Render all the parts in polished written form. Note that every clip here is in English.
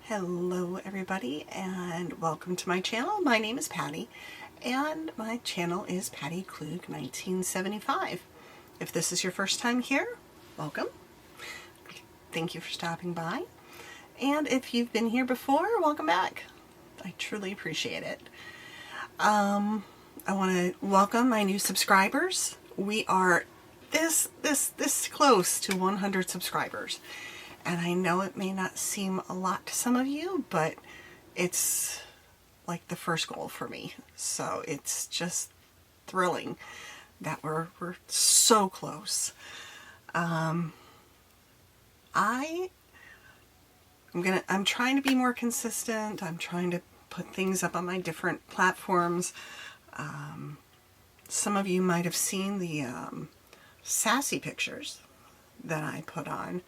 Hello everybody and welcome to my channel. My name is Patty and my channel is Patty Klug 1975. If this is your first time here, welcome. Thank you for stopping by. And if you've been here before, welcome back. I truly appreciate it. I want to welcome my new subscribers. We are this close to 100 subscribers. And I know it may not seem a lot to some of you, but it's like the first goal for me. So it's just thrilling that we're so close. I'm trying to be more consistent. I'm trying to put things up on my different platforms. Some of you might have seen the sassy pictures that I put on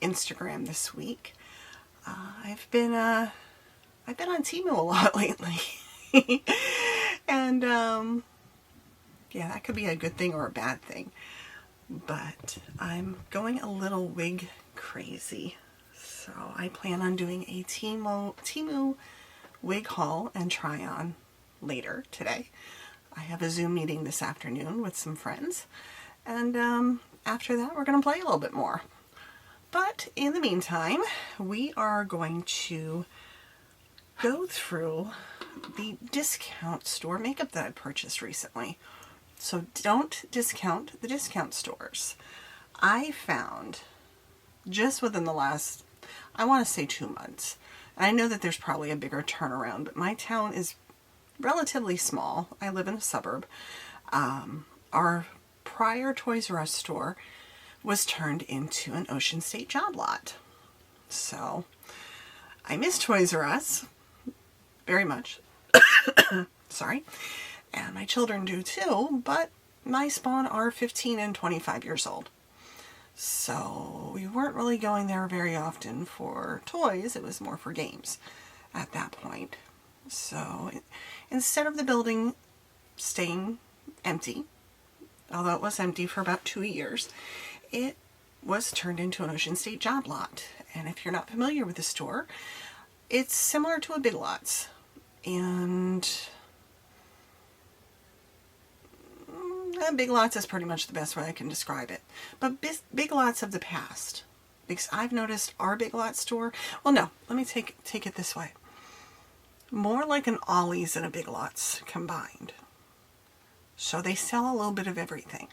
Instagram this week. I've been on Temu a lot lately. And yeah, that could be a good thing or a bad thing. But I'm going a little wig crazy. So I plan on doing a Temu wig haul and try on later today. I have a Zoom meeting this afternoon with some friends. And after that, we're going to play a little bit more. But in the meantime, we are going to go through the discount store makeup that I purchased recently. So don't discount the discount stores. I found just within the last, I want to say 2 months, and I know that there's probably a bigger turnaround, but my town is relatively small. I live in a suburb. Our prior Toys R Us store was turned into an Ocean State job lot. So I miss Toys R Us very much. Sorry. And my children do too, but my spawn are 15 and 25 years old. So we weren't really going there very often for toys. It was more for games at that point. So instead of the building staying empty, although it was empty for about 2 years, it was turned into an Ocean State job lot. And if you're not familiar with the store, it's similar to a Big Lots. And Big Lots is pretty much the best way I can describe it. But Big Lots of the past, because I've noticed our Big Lots store, well no, let me take it this way. More like an Ollie's and a Big Lots combined. So they sell a little bit of everything.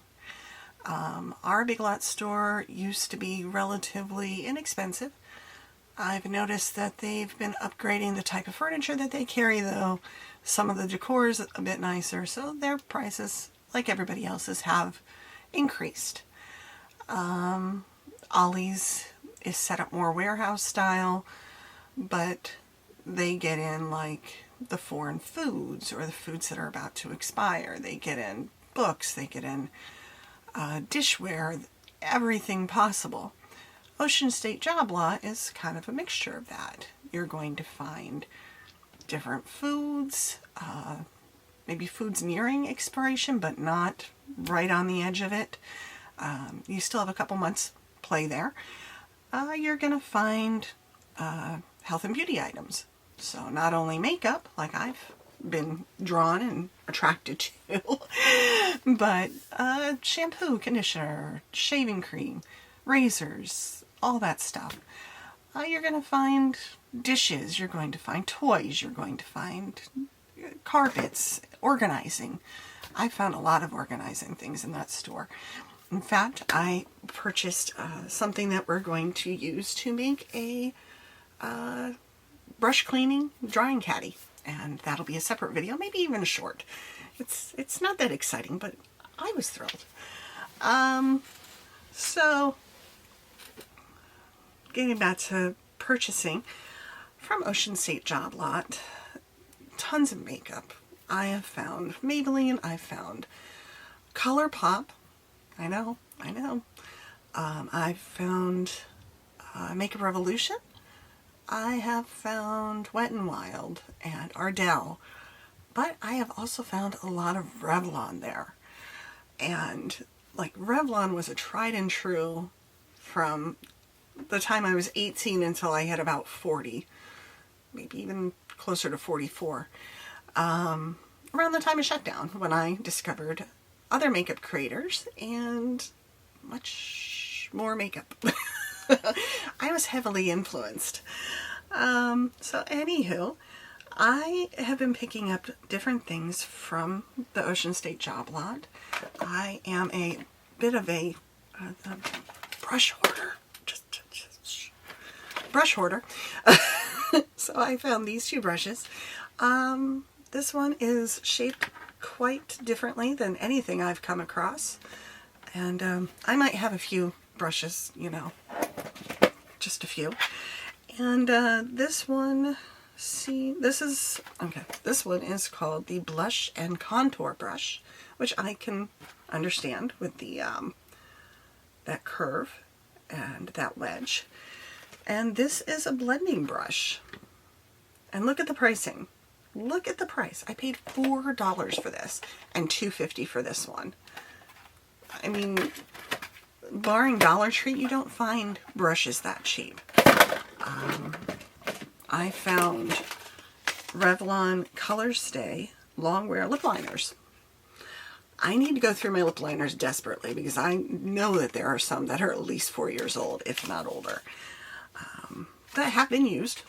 Our Big Lots store used to be relatively inexpensive. I've noticed that they've been upgrading the type of furniture that they carry, though. Some of the decor is a bit nicer, so their prices, like everybody else's, have increased. Ollie's is set up more warehouse style, but they get in like the foreign foods or the foods that are about to expire. They get in books, they get in dishware, everything possible. Ocean State job lot is kind of a mixture of that. You're going to find different foods, maybe foods nearing expiration, but not right on the edge of it. You still have a couple months play there. You're going to find health and beauty items. So not only makeup, like I've been drawn and attracted to, but shampoo, conditioner, shaving cream, razors, all that stuff. You're going to find dishes, you're going to find toys, you're going to find carpets, organizing. I found a lot of organizing things in that store. In fact, I purchased something that we're going to use to make a brush cleaning drying caddy, and that'll be a separate video, maybe even a short. It's not that exciting, but I was thrilled. So getting back to purchasing from Ocean State job lot, tons of makeup. I have found Maybelline, I found ColourPop, I know. I've found Makeup Revolution. I have found Wet n Wild and Ardell, but I have also found a lot of Revlon there. And like Revlon was a tried and true from the time I was 18 until I hit about 40. maybe even closer to 44. Around the time of shutdown, when I discovered other makeup creators and much more makeup. I was heavily influenced. So anywho, I have been picking up different things from the Ocean State Job Lot. I am a bit of a brush hoarder. Just brush hoarder. So I found these two brushes. This one is shaped quite differently than anything I've come across. And I might have a few brushes, you know, just a few. And this one, this one is called the Blush and Contour Brush, which I can understand with the that curve and that wedge. And this is a blending brush. And look at the pricing. Look at the price. I paid $4 for this and $2.50 for this one. I mean, barring Dollar Tree, you don't find brushes that cheap. I found Revlon Color Stay Long Wear Lip Liners. I need to go through my lip liners desperately because I know that there are some that are at least 4 years old, if not older, that have been used.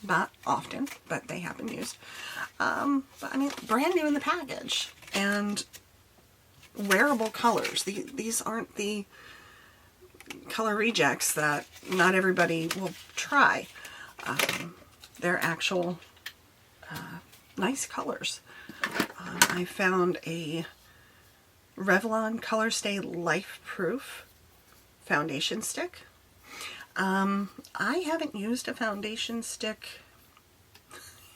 Not often, but they have been used. But I mean, brand new in the package and wearable colors. These aren't the color rejects that not everybody will try. They're actual nice colors. I found a Revlon Color Stay Life Proof foundation stick. I haven't used a foundation stick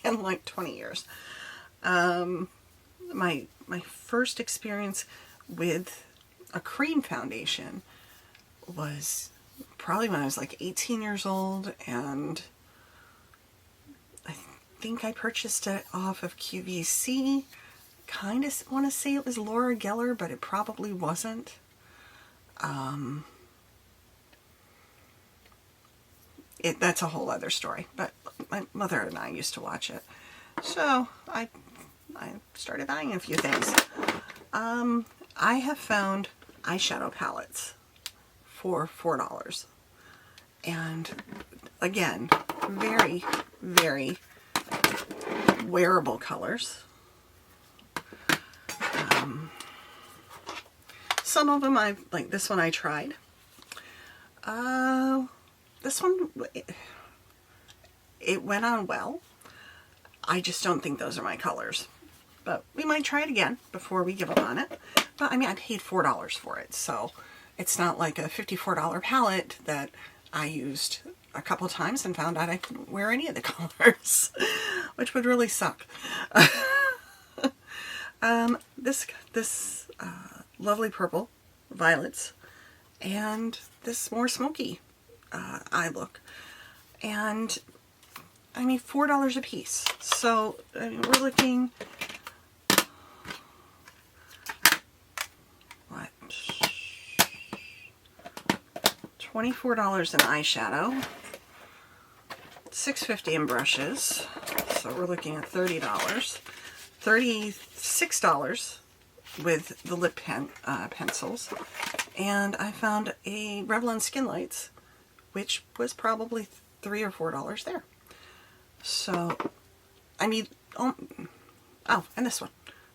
in like 20 years. My first experience with a cream foundation was probably when I was like 18 years old, and I think I purchased it off of QVC. Kind of want to say it was Laura Geller, but it probably wasn't. That's a whole other story, but my mother and I used to watch it. So I started buying a few things. I have found eyeshadow palettes for $4. And again, very, very wearable colors. Some of them like this one I tried. This one, it went on well. I just don't think those are my colors. But we might try it again before we give up on it. But I mean, I paid $4 for it, so it's not like a $54 palette that I used a couple times and found out I couldn't wear any of the colors, which would really suck. This lovely purple, violets, and this more smoky eye look. And I mean, $4 a piece. So I mean, we're looking, what, $24 in eyeshadow, $6.50 in brushes. So we're looking at $30, $36 with the lip pencils. And I found a Revlon Skin Lights, which was probably $3 or $4 there. So, I mean, oh, and this one.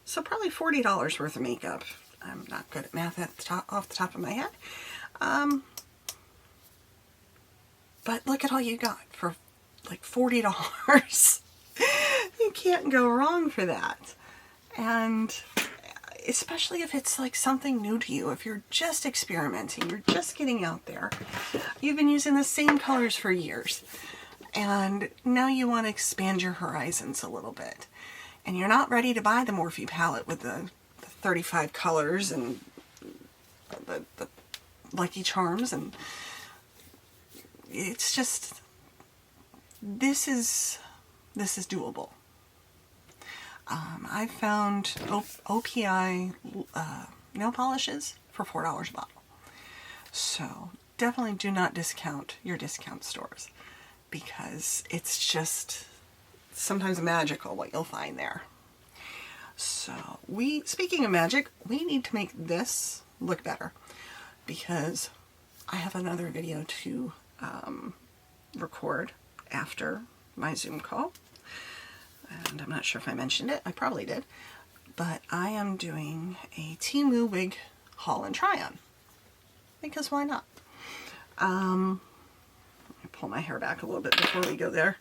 So probably $40 worth of makeup. I'm not good at math off the top of my head. But look at all you got for like $40. You can't go wrong for that. And especially if it's like something new to you, if you're just experimenting, you're just getting out there, you've been using the same colors for years, and now you want to expand your horizons a little bit, and you're not ready to buy the Morphe palette with the 35 colors and the Lucky Charms, and it's just, this is doable. I found OPI nail polishes for $4 a bottle. So definitely do not discount your discount stores, because it's just, sometimes magical what you'll find there. So speaking of magic, we need to make this look better because I have another video to record after my Zoom call. And I'm not sure if I mentioned it. I probably did. But I am doing a Temu wig haul and try on. Because why not? Let me pull my hair back a little bit before we go there.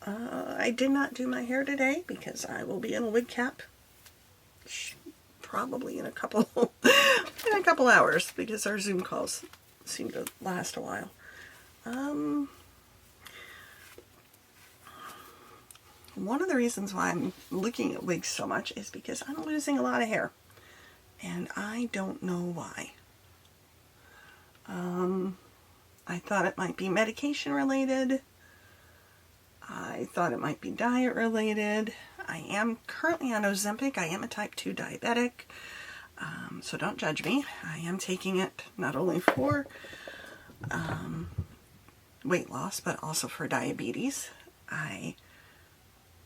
I did not do my hair today because I will be in a wig cap probably in a couple hours because our Zoom calls seem to last a while. One of the reasons why I'm looking at wigs so much is because I'm losing a lot of hair and I don't know why. I thought it might be medication related. I thought it might be diet related. I am currently on Ozempic. I am a type 2 diabetic, so don't judge me. I am taking it not only for weight loss, but also for diabetes. I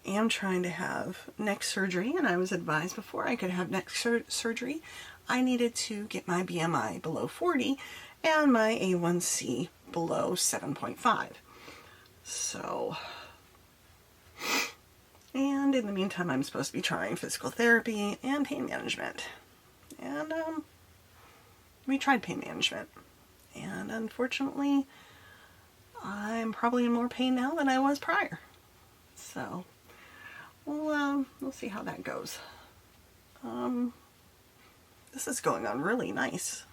am trying to have neck surgery, and I was advised before I could have neck surgery, I needed to get my BMI below 40 and my A1C below 7.5. So... and in the meantime, I'm supposed to be trying physical therapy and pain management. And we tried pain management. And unfortunately, I'm probably in more pain now than I was prior. So, we'll see how that goes. This is going on really nice.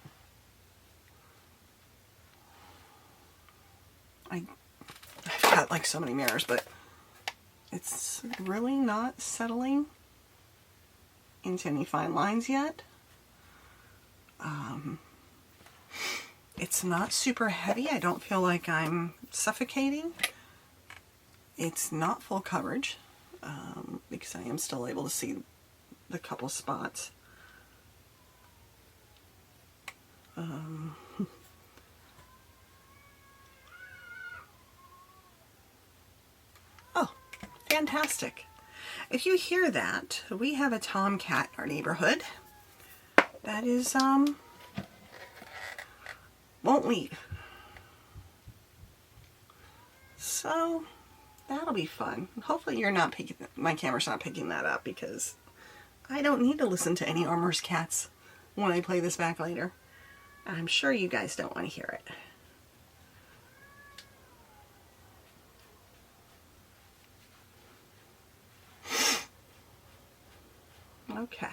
I've got like so many mirrors, but it's really not settling into any fine lines yet. It's not super heavy. I don't feel like I'm suffocating. It's not full coverage because I am still able to see the couple spots. Fantastic. If you hear that, we have a tomcat in our neighborhood that is, won't leave. So, that'll be fun. Hopefully you're not picking, my camera's not picking that up because I don't need to listen to any Armor's cats when I play this back later. I'm sure you guys don't want to hear it. Okay.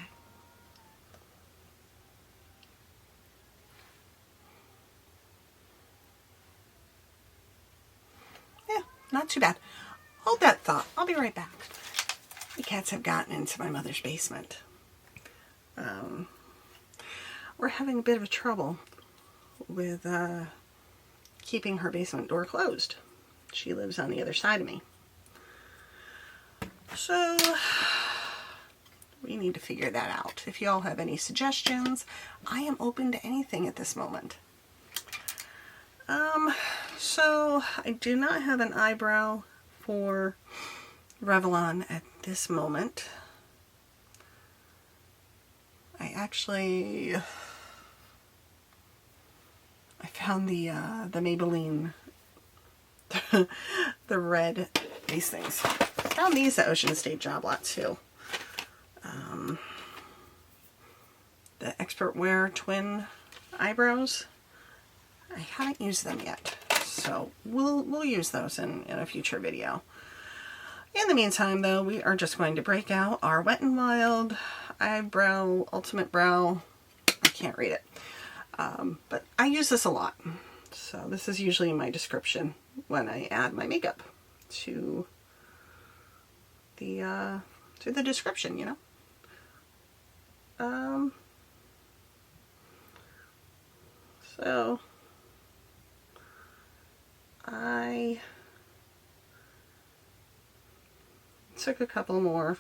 Yeah, not too bad. Hold that thought. I'll be right back. The cats have gotten into my mother's basement. We're having a bit of trouble with keeping her basement door closed. She lives on the other side of me. So... we need to figure that out. If y'all have any suggestions, I am open to anything at this moment. So I do not have an eyebrow for Revlon at this moment. I found the Maybelline, the red, these things. I found these at Ocean State Job Lot too. The Expert Wear Twin Eyebrows. I haven't used them yet, so we'll use those in a future video. In the meantime, though, we are just going to break out our Wet n Wild Eyebrow Ultimate Brow. I can't read it, but I use this a lot. So this is usually my description when I add my makeup to the description, you know. So I took a couple more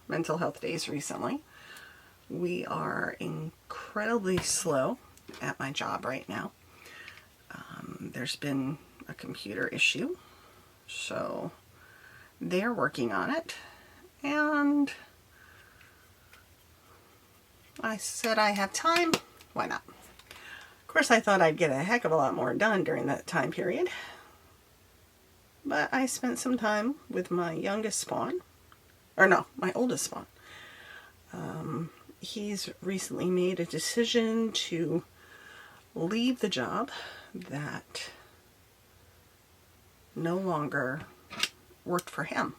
mental health days recently. We are incredibly slow at my job right now. There's been a computer issue So they're working on it, and I said I have time, why not? Of course, I thought I'd get a heck of a lot more done during that time period, but I spent some time with my youngest spawn, or no, my oldest spawn. He's recently made a decision to leave the job that no longer worked for him.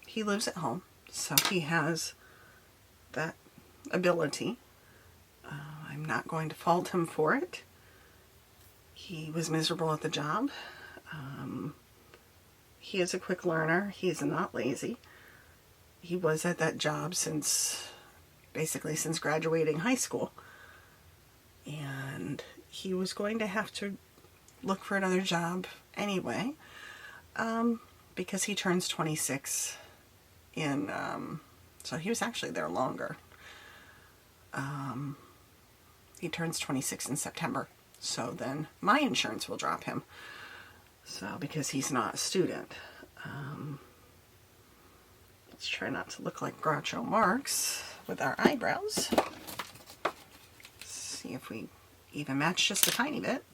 He lives at home, so he has that ability. I'm not going to fault him for it. He was miserable at the job. He is a quick learner. He's not lazy. He was at that job basically since graduating high school. And he was going to have to look for another job anyway, because he turns 26 so he was actually there longer. He turns 26 in September, so then my insurance will drop him. So, because he's not a student. Let's try not to look like Groucho Marx with our eyebrows. See if we even match just a tiny bit.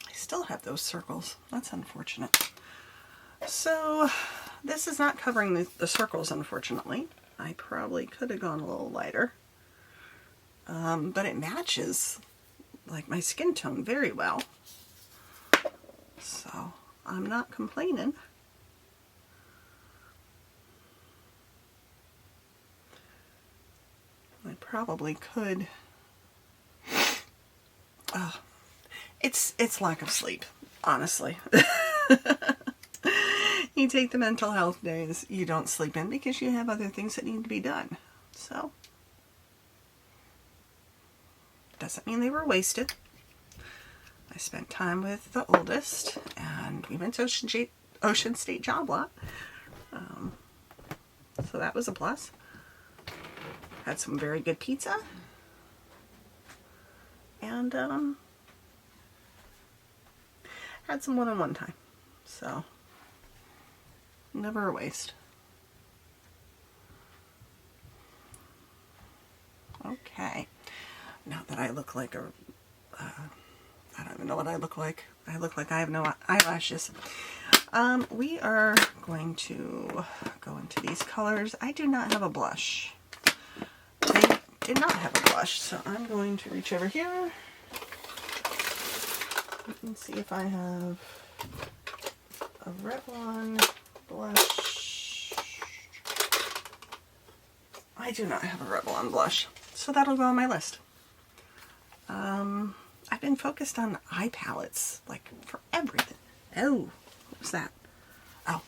I still have those circles. That's unfortunate. So, this is not covering the circles, unfortunately. I probably could have gone a little lighter. But it matches like my skin tone very well. So, I'm not complaining. I probably could. It's lack of sleep, honestly. You take the mental health days you don't sleep in because you have other things that need to be done. So, doesn't mean they were wasted. I spent time with the oldest, and we went to Ocean State Job Lot. So that was a plus. Had some very good pizza. And had some one-on-one time. So, never a waste. Okay. Now that I look like I don't even know what I look like. I look like I have no eyelashes. We are going to go into these colors. I do not have a blush. They did not have a blush, so I'm going to reach over here and see if I have a Revlon blush. I do not have a Revlon blush, so that'll go on my list. I've been focused on eye palettes, like, for everything. Oh, what was that? Oh,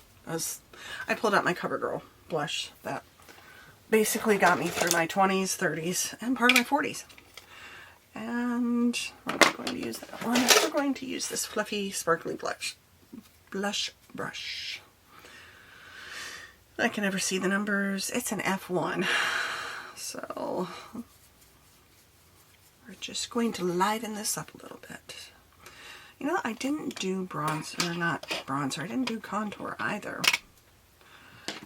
I pulled out my CoverGirl blush that basically got me through my 20s, 30s, and part of my 40s. And we're not going to use that one. We're going to use this fluffy, sparkly blush brush. I can never see the numbers. It's an F1. So, we're just going to liven this up a little bit. You know, I didn't do I didn't do contour either.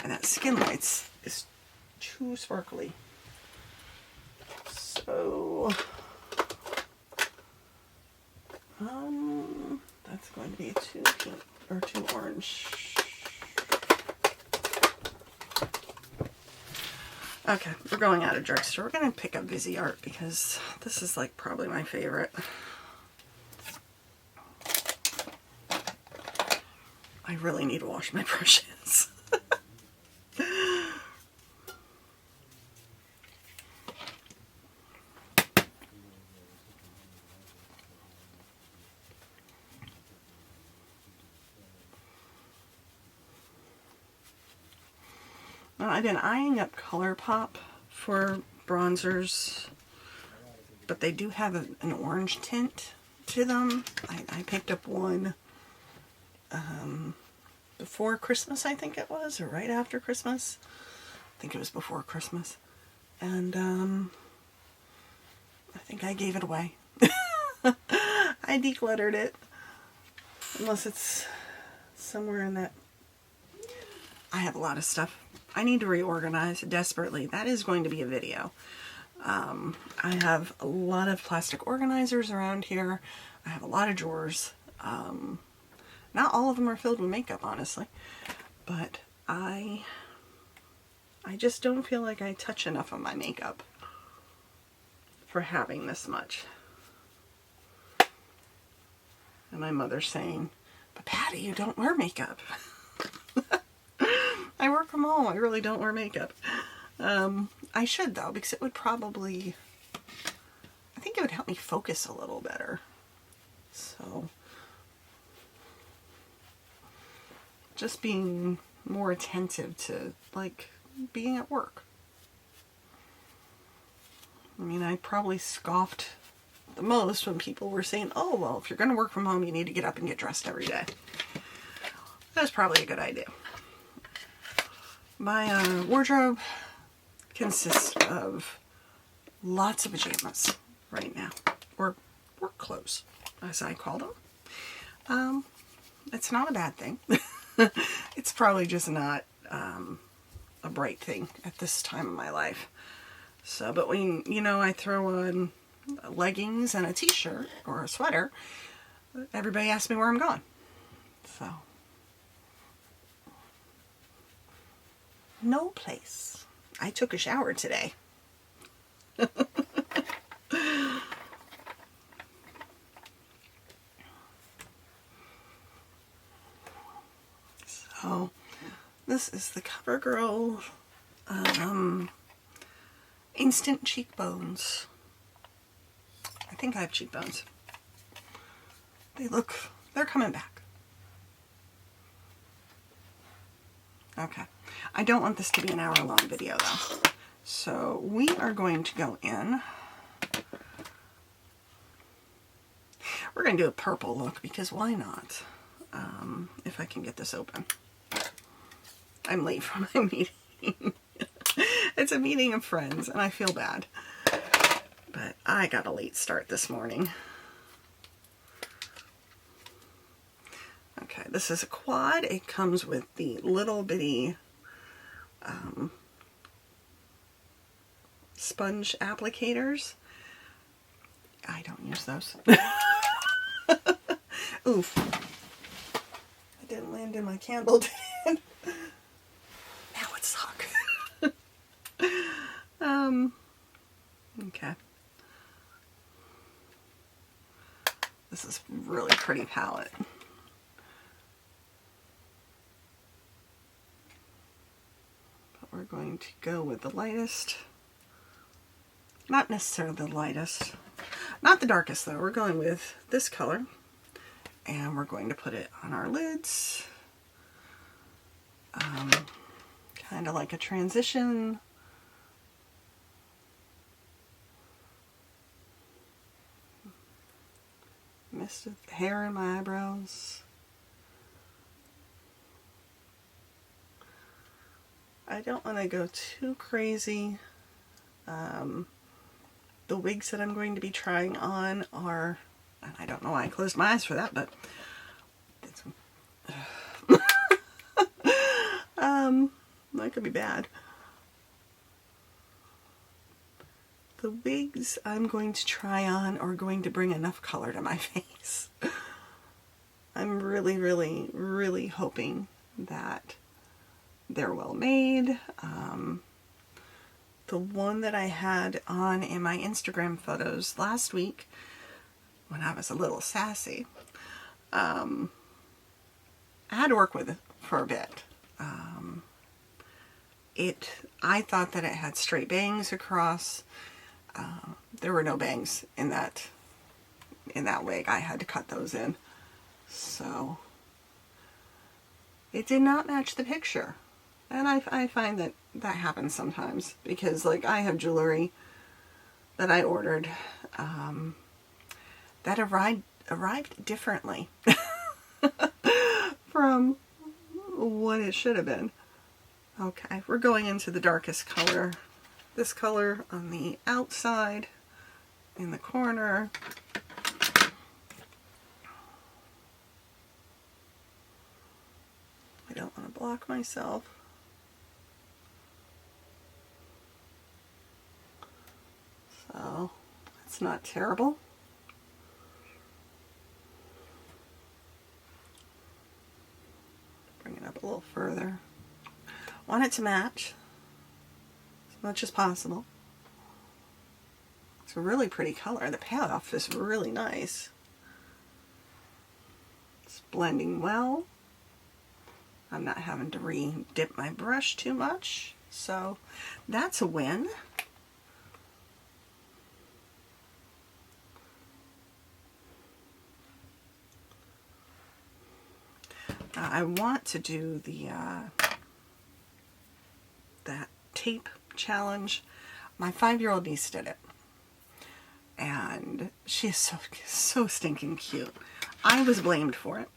And that Skin Lights is too sparkly. So, that's going to be too pink or too orange. Okay, we're going out of drugstore. We're going to pick up Visi Art because this is like probably my favorite. I really need to wash my brushes. Well, I've been eyeing up ColourPop for bronzers, but they do have an orange tint to them. I picked up one before Christmas, I think it was, or right after Christmas. I think it was before Christmas. And I think I gave it away. I decluttered it. Unless it's somewhere in that. I have a lot of stuff. I need to reorganize desperately. That is going to be a video. I have a lot of plastic organizers around here. I have a lot of drawers. Not all of them are filled with makeup, honestly. But I just don't feel like I touch enough of my makeup for having this much. And my mother's saying, but Patty, you don't wear makeup. I work from home. I really don't wear makeup. I should, though, because it would probably, I think it would help me focus a little better. So, just being more attentive to, like, being at work. I mean, I probably scoffed the most when people were saying, oh, well, if you're going to work from home, you need to get up and get dressed every day. That's probably a good idea. My wardrobe consists of lots of pajamas right now, or work clothes, as I call them. It's not a bad thing. It's probably just not a bright thing at this time of my life. So, but when, you know, I throw on leggings and a t-shirt or a sweater, everybody asks me where I'm going. So, no place. I took a shower today. So, this is the CoverGirl Instant Cheekbones. I think I have cheekbones. They're coming back. Okay. I don't want this to be an hour-long video, though. So we are going to go in. We're going to do a purple look, because why not? If I can get this open. I'm late for my meeting. It's a meeting of friends, and I feel bad. But I got a late start this morning. Okay, this is a quad. It comes with the little bitty sponge applicators. I don't use those. Oof. I didn't land in my candle, did it? That would suck. Okay. This is a really pretty palette. But we're going to go with the lightest. Not necessarily the lightest. Not the darkest, though. We're going with this color. And we're going to put it on our lids. Kind of like a transition. Mist of hair in my eyebrows. I don't want to go too crazy. The wigs that I'm going to be trying on are, and I don't know why I closed my eyes for that, but that could be bad. The wigs I'm going to try on are going to bring enough color to my face. I'm really, really, really hoping that they're well made. The one that I had on in my Instagram photos last week, when I was a little sassy, I had to work with it for a bit. I thought that it had straight bangs across. There were no bangs in that wig. I had to cut those in. So it did not match the picture. And I find that happens sometimes, because like I have jewelry that I ordered that arrived differently from what it should have been. Okay, we're going into the darkest color. This color on the outside, in the corner. block myself. So it's not terrible. Bring it up a little further. Want it to match as much as possible. It's a really pretty color. The payoff is really nice. It's blending well. I'm not having to re-dip my brush too much, so that's a win. I want to do the that tape challenge. My 5-year-old niece did it, and she is so stinking cute. I was blamed for it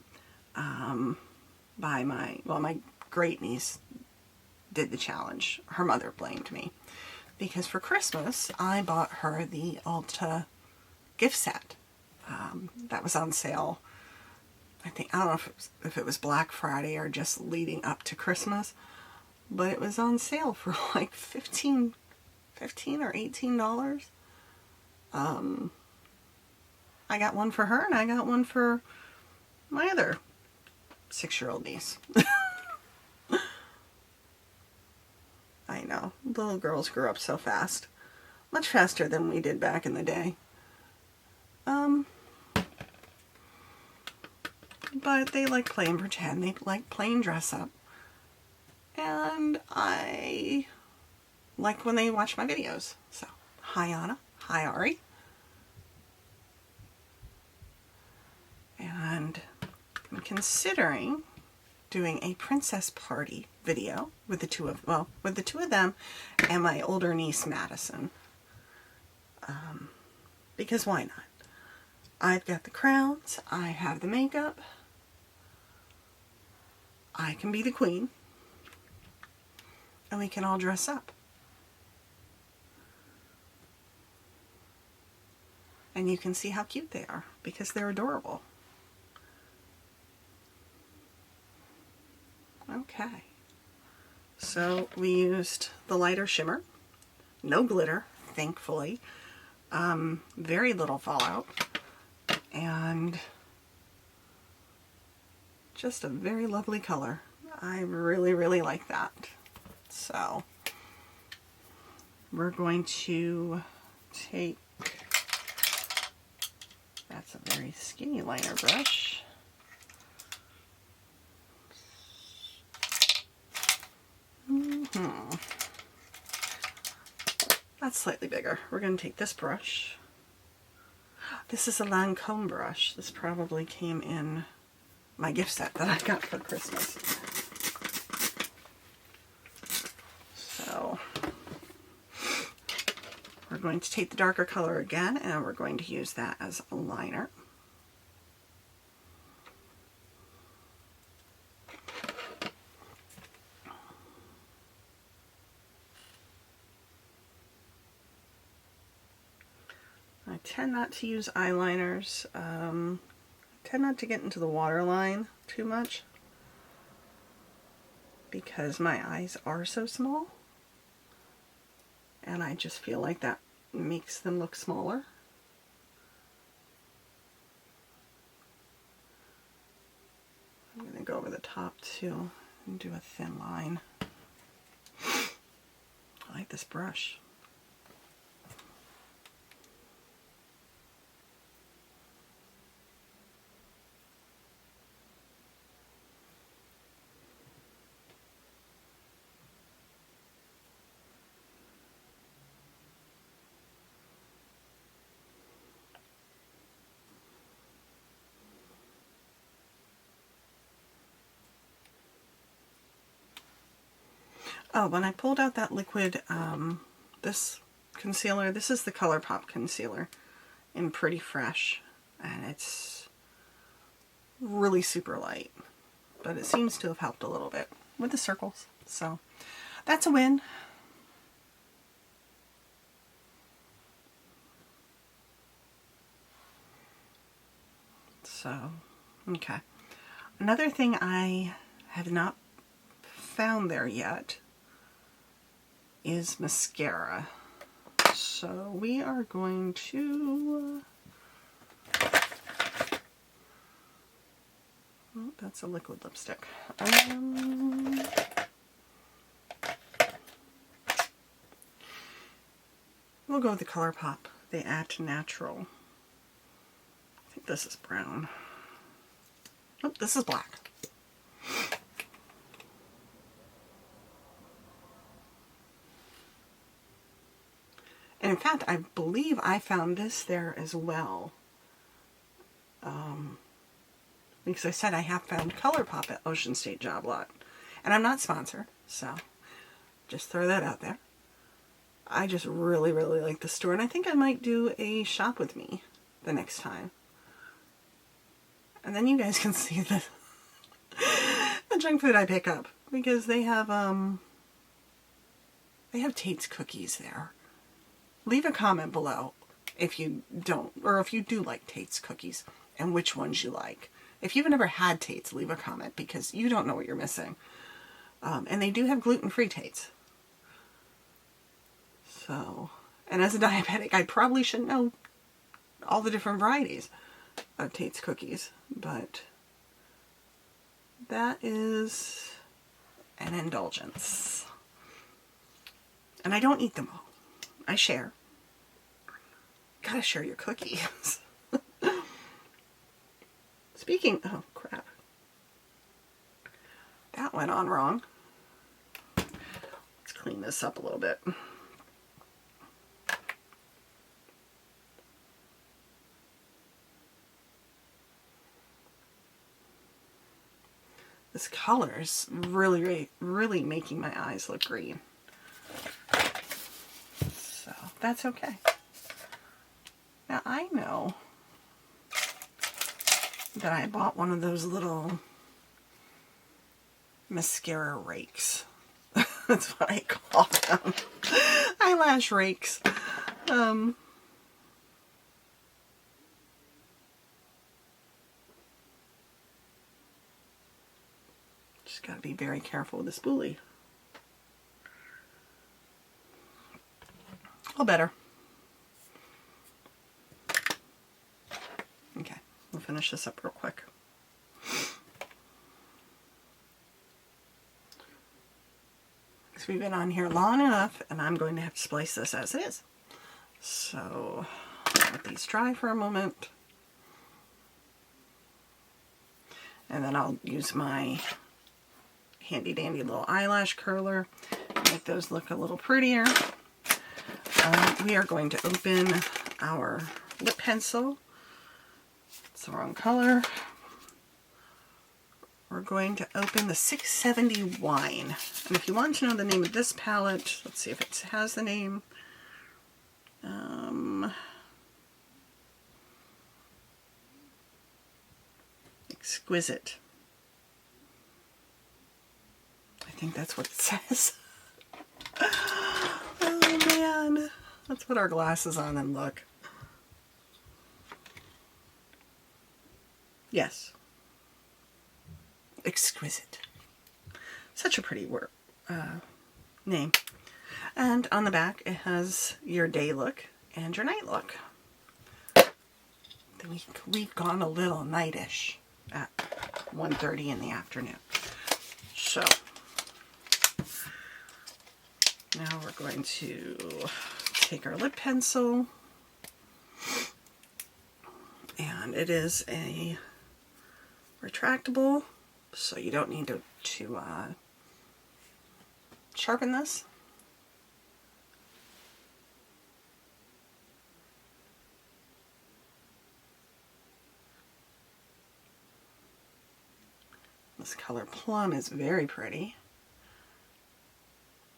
by my great niece did the challenge. Her mother blamed me because for Christmas I bought her the Ulta gift set that was on sale. I don't know if it was Black Friday or just leading up to Christmas, but it was on sale for like $15 or $18. I got one for her and I got one for my other 6-year-old niece. I know, little girls grow up so fast. Much faster than we did back in the day. But they like playing pretend, they like playing dress up. And I like when they watch my videos. So, hi Anna, hi Ari. And I'm considering doing a princess party video with the two of them and my older niece Madison. Because why not? I've got the crowns, I have the makeup, I can be the queen, and we can all dress up. And you can see how cute they are, because they're adorable. Okay. So we used the lighter shimmer. No glitter, thankfully. Very little fallout. And just a very lovely color. I really, really like that. So we're going to take, that's a very skinny liner brush. That's slightly bigger. We're going to take this brush. This is a Lancome brush. This probably came in my gift set that I got for Christmas. So we're going to take the darker color again and we're going to use that as a liner. I tend not to use eyeliners. I tend not to get into the waterline too much because my eyes are so small and I just feel like that makes them look smaller. I'm going to go over the top too and do a thin line. I like this brush. Oh, when I pulled out that liquid, this concealer, this is the ColourPop concealer in Pretty Fresh, and it's really super light, but it seems to have helped a little bit with the circles, so that's a win. So, okay. Another thing I have not found there yet is mascara. So we are going to... Oh, that's a liquid lipstick. We'll go with the ColourPop, the At Natural. I think this is brown. Oh, this is black. And in fact, I believe I found this there as well. Because I said I have found ColourPop at Ocean State Job Lot. And I'm not sponsored, so just throw that out there. I just really, really like the store. And I think I might do a shop with me the next time. And then you guys can see the junk food I pick up. Because they have Tate's cookies there. Leave a comment below if you don't, or if you do like Tate's cookies and which ones you like. If you've never had Tate's, leave a comment because you don't know what you're missing. And they do have gluten-free Tate's. So, and as a diabetic, I probably should know all the different varieties of Tate's cookies, but that is an indulgence. And I don't eat them all. I share. Gotta share your cookies. Speaking, oh crap. That went on wrong. Let's clean this up a little bit. This color is really, really making my eyes look green. So that's okay. Now I know that I bought one of those little mascara rakes. That's what I call them. Eyelash rakes. Just gotta be very careful with this spoolie. All better. Okay, we'll finish this up real quick. Because we've been on here long enough, and I'm going to have to splice this as it is. So, let these dry for a moment. And then I'll use my handy dandy little eyelash curler, make those look a little prettier. We are going to open our lip pencil. It's the wrong color. We're going to open the 670 Wine. And if you want to know the name of this palette, let's see if it has the name. Exquisite. I think that's what it says. Oh man, let's put our glasses on and look. Yes. Exquisite. Such a pretty word, name. And on the back it has your day look and your night look. We've gone a little nightish at 1:30 in the afternoon. So now we're going to take our lip pencil, and it is a retractable, so you don't need to sharpen this. This color Plum is very pretty.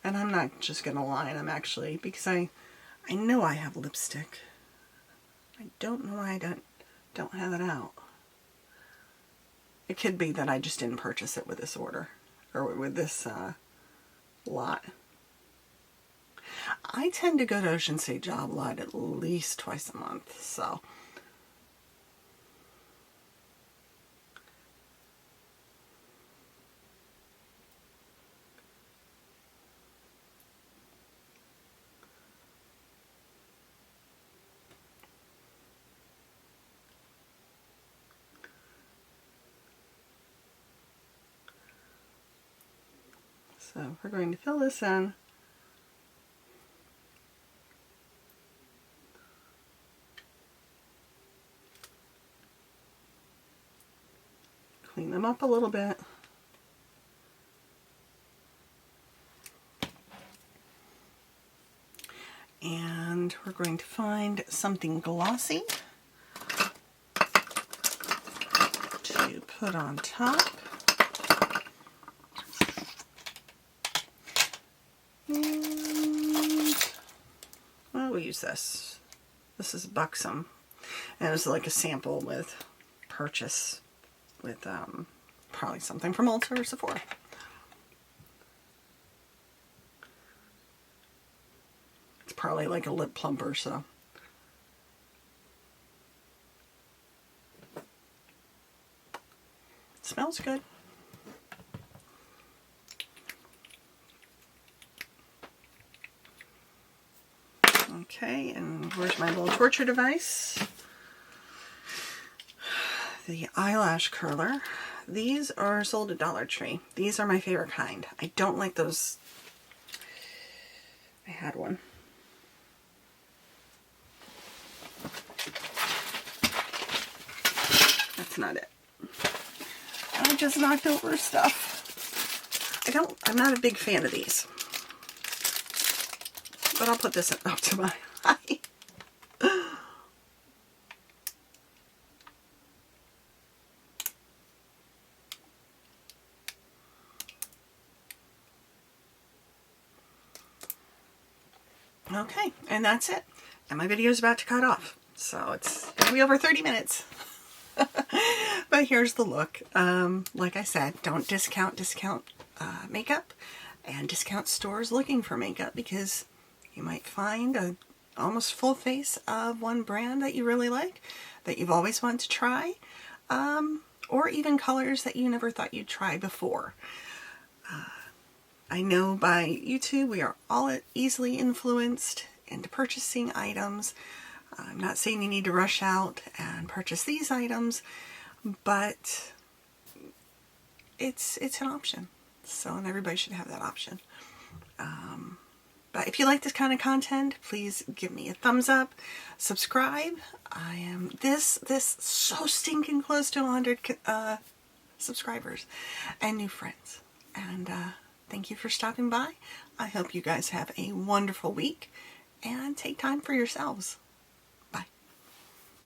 And I'm not just going to lie, I'm actually, because I know I have lipstick. I don't know why I don't have it out. It could be that I just didn't purchase it with this order, or with this lot. I tend to go to Ocean State Job Lot at least twice a month, so. So we're going to fill this in. Clean them up a little bit. And we're going to find something glossy to put on top. And we'll use this. This is Buxom. And it was like a sample with purchase with probably something from Ulta or Sephora. It's probably like a lip plumper, so. It smells good. Okay, and where's my little torture device? The eyelash curler. These are sold at Dollar Tree. These are my favorite kind. I don't like those. I had one. That's not it. I just knocked over stuff. I'm not a big fan of these. But I'll put this up to my eye. Okay, and that's it. And my video is about to cut off. So it's going to be over 30 minutes. But here's the look. Like I said, don't discount makeup and discount stores looking for makeup, because you might find a almost full face of one brand that you really like, that you've always wanted to try, or even colors that you never thought you'd try before. I know by YouTube we are all easily influenced into purchasing items. I'm not saying you need to rush out and purchase these items, but it's an option. So, and everybody should have that option. But if you like this kind of content, please give me a thumbs up, subscribe. I am this so stinking close to 100 subscribers and new friends. And thank you for stopping by. I hope you guys have a wonderful week and take time for yourselves.